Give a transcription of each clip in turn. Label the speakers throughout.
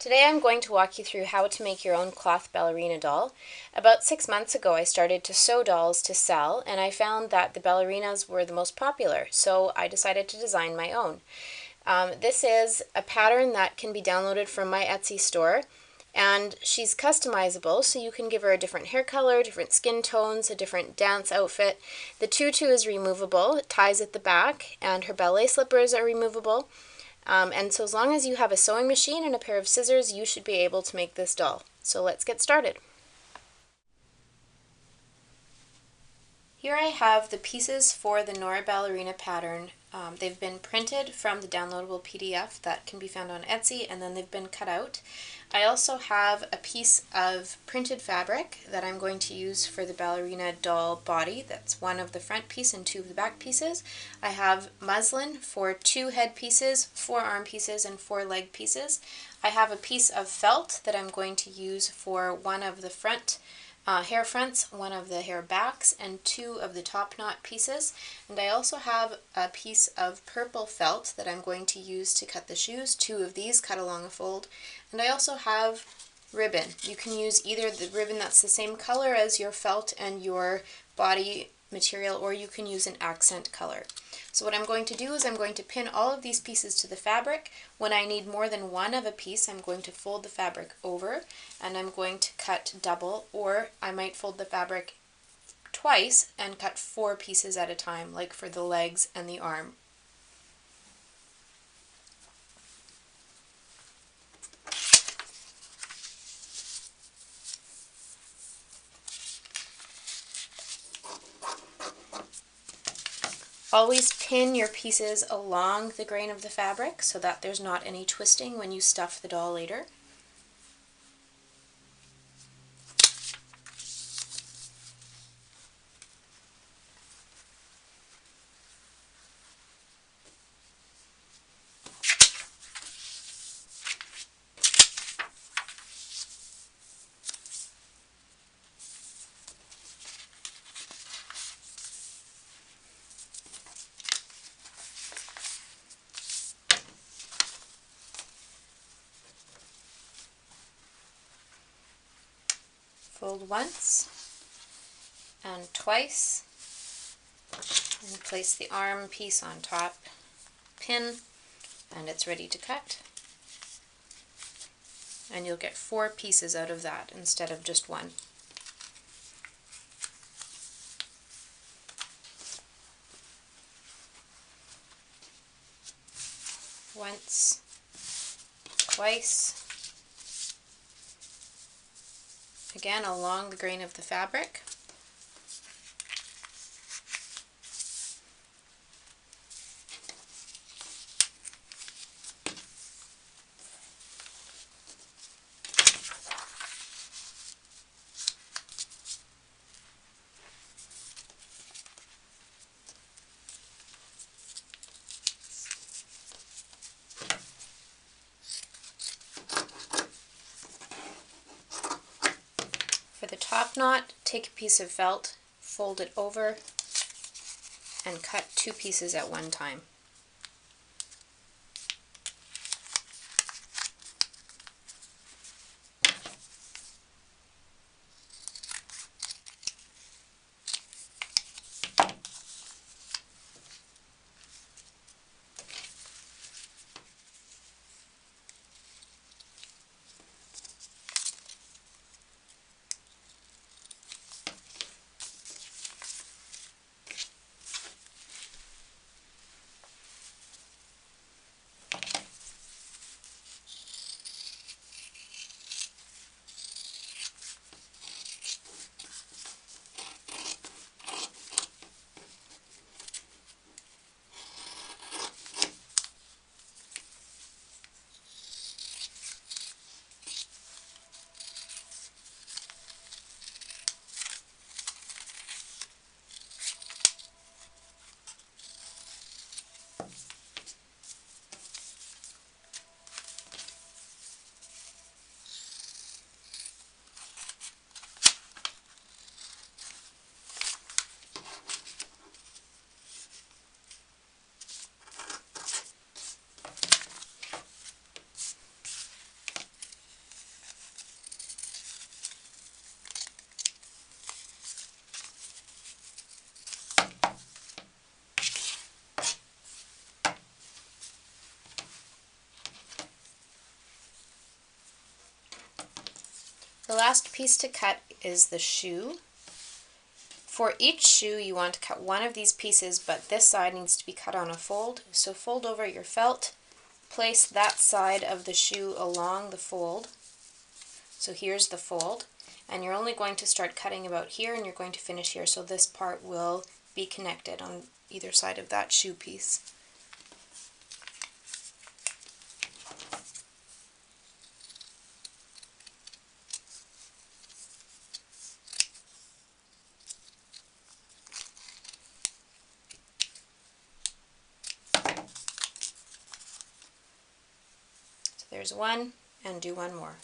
Speaker 1: Today I'm going to walk you through how to make your own cloth ballerina doll. About 6 months ago I started to sew dolls to sell, and I found that the ballerinas were the most popular, so I decided to design my own. This is a pattern that can be downloaded from my Etsy store, and she's customizable, so you can give her a different hair color, different skin tones, a different dance outfit. The tutu is removable, it ties at the back, and her ballet slippers are removable. And so as long as you have a sewing machine and a pair of scissors, you should be able to make this doll. So let's get started. Here I have the pieces for the Nora Ballerina pattern. They've been printed from the downloadable PDF that can be found on Etsy, and then they've been cut out. I also have a piece of printed fabric that I'm going to use for the ballerina doll body. That's one of the front piece and two of the back pieces. I have muslin for 2 head pieces, 4 arm pieces, and 4 leg pieces. I have a piece of felt that I'm going to use for one of the front hair fronts, one of the hair backs, and 2 of the top knot pieces. And I also have a piece of purple felt that I'm going to use to cut the shoes, 2 of these cut along a fold. And I also have ribbon. You can use either the ribbon that's the same color as your felt and your body material, or you can use an accent color. So what I'm going to do is I'm going to pin all of these pieces to the fabric. When I need more than one of a piece, I'm going to fold the fabric over, and I'm going to cut double, or I might fold the fabric twice and cut 4 pieces at a time, like for the legs and the arm. Always pin your pieces along the grain of the fabric so that there's not any twisting when you stuff the doll later. Fold once and twice, and place the arm piece on top, pin, and it's ready to cut. And you'll get 4 pieces out of that instead of just 1. Once, twice, again along the grain of the fabric. For the top knot, take a piece of felt, fold it over, and cut 2 pieces at one time. The last piece to cut is the shoe. For each shoe you want to cut one of these pieces, but this side needs to be cut on a fold. So fold over your felt, place that side of the shoe along the fold. So here's the fold, and you're only going to start cutting about here and you're going to finish here, so this part will be connected on either side of that shoe piece. So there's one, and do one more.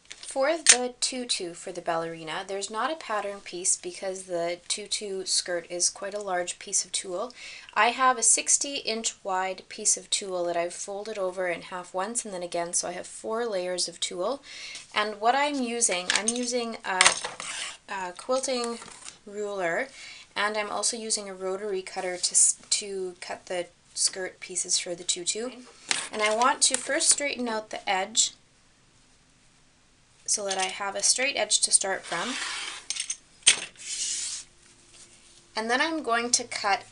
Speaker 1: For the tutu for the ballerina, there's not a pattern piece because the tutu skirt is quite a large piece of tulle. I have a 60-inch wide piece of tulle that I've folded over in half once and then again, so I have 4 layers of tulle. And what I'm using a quilting ruler, and I'm also using a rotary cutter to cut the skirt pieces for the tutu. And I want to first straighten out the edge so that I have a straight edge to start from. And then I'm going to cut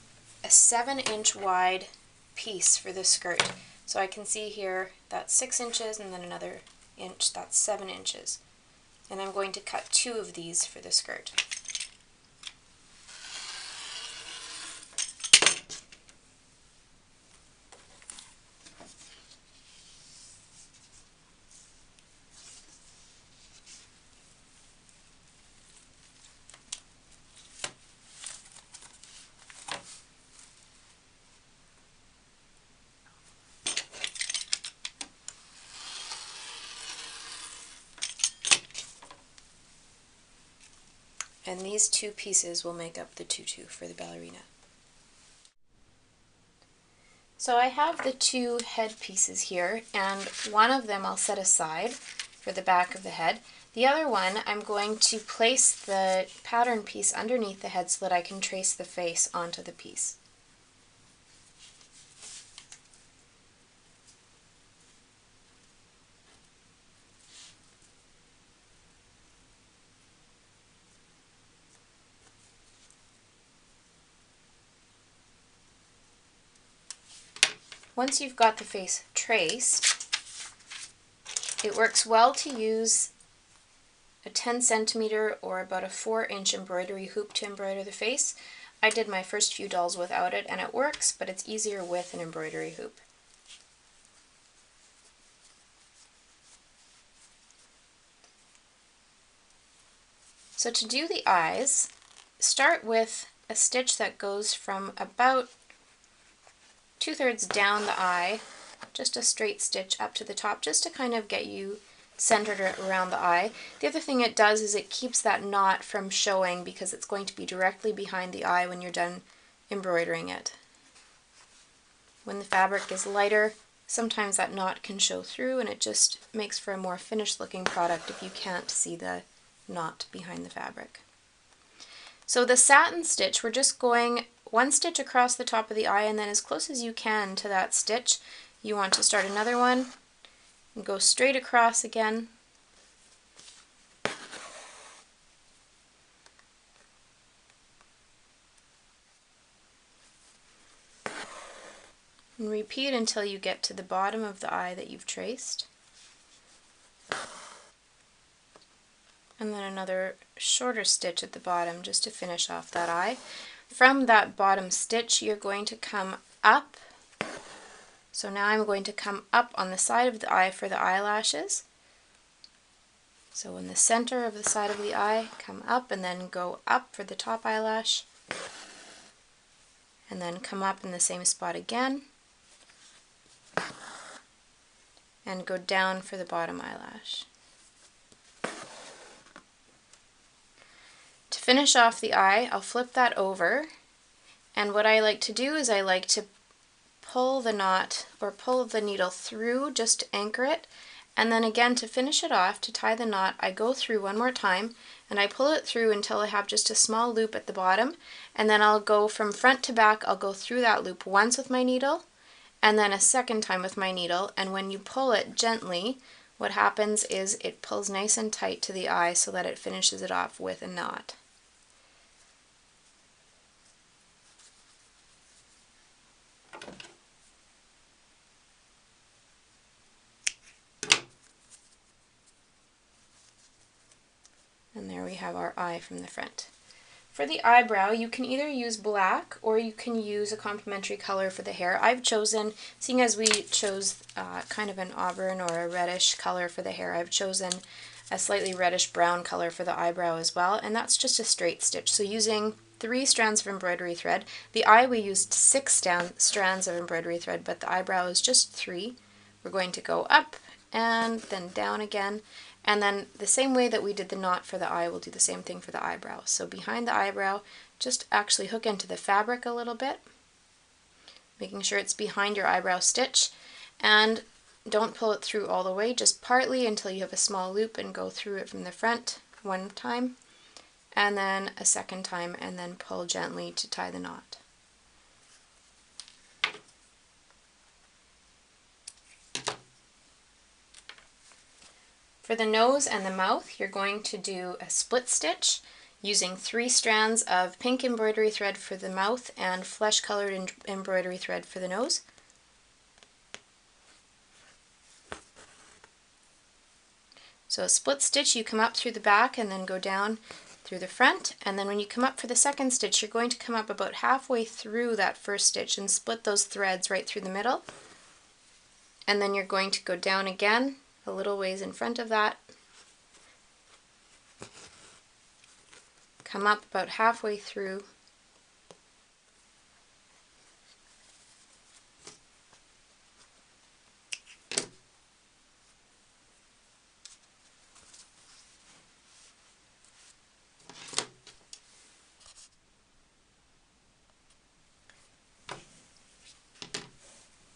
Speaker 1: a 7-inch wide piece for the skirt. So I can see here that's 6 inches and then another inch, that's 7 inches. And I'm going to cut 2 of these for the skirt. And these 2 pieces will make up the tutu for the ballerina. So I have the 2 head pieces here, and one of them I'll set aside for the back of the head. The other one I'm going to place the pattern piece underneath the head so that I can trace the face onto the piece. Once you've got the face traced, it works well to use a 10 centimeter or about a 4-inch embroidery hoop to embroider the face. I did my first few dolls without it and it works, but it's easier with an embroidery hoop. So to do the eyes, start with a stitch that goes from about 2/3 down the eye, just a straight stitch up to the top, just to kind of get you centered around the eye. The other thing it does is it keeps that knot from showing because it's going to be directly behind the eye when you're done embroidering it. When the fabric is lighter, sometimes that knot can show through and it just makes for a more finished looking product if you can't see the knot behind the fabric. So the satin stitch, we're just going 1 stitch across the top of the eye, and then as close as you can to that stitch, you want to start another one and go straight across again. And repeat until you get to the bottom of the eye that you've traced. And then another shorter stitch at the bottom just to finish off that eye. From that bottom stitch you're going to come up. So now I'm going to come up on the side of the eye for the eyelashes. So in the center of the side of the eye, come up and then go up for the top eyelash. And then come up in the same spot again. And go down for the bottom eyelash. To finish off the eye, I'll flip that over, and what I like to do is I like to pull the knot or pull the needle through just to anchor it, and then again to finish it off, to tie the knot, I go through one more time and I pull it through until I have just a small loop at the bottom, and then I'll go from front to back. I'll go through that loop once with my needle and then a second time with my needle, and when you pull it gently what happens is it pulls nice and tight to the eye so that it finishes it off with a knot. And there we have our eye from the front. For the eyebrow, you can either use black or you can use a complementary color for the hair. I've chosen, seeing as we chose kind of an auburn or a reddish color for the hair, I've chosen a slightly reddish brown color for the eyebrow as well, and that's just a straight stitch. So using 3 strands of embroidery thread. The eye we used 6 strands of embroidery thread, but the eyebrow is just 3. We're going to go up and then down again. And then the same way that we did the knot for the eye, we'll do the same thing for the eyebrow. So behind the eyebrow, just actually hook into the fabric a little bit, making sure it's behind your eyebrow stitch, and don't pull it through all the way, just partly until you have a small loop, and go through it from the front one time, and then a second time, and then pull gently to tie the knot. For the nose and the mouth, you're going to do a split stitch using 3 strands of pink embroidery thread for the mouth and flesh-colored embroidery thread for the nose. So a split stitch, you come up through the back and then go down through the front, and then when you come up for the second stitch, you're going to come up about halfway through that first stitch and split those threads right through the middle. And then you're going to go down again a little ways in front of that, come up about halfway through,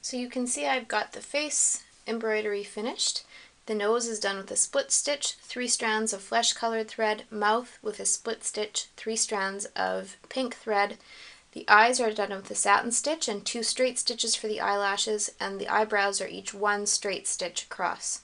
Speaker 1: so you can see I've got the face embroidery finished. The nose is done with a split stitch, 3 strands of flesh-colored thread, mouth with a split stitch, 3 strands of pink thread. The eyes are done with a satin stitch and 2 straight stitches for the eyelashes, and the eyebrows are each 1 straight stitch across.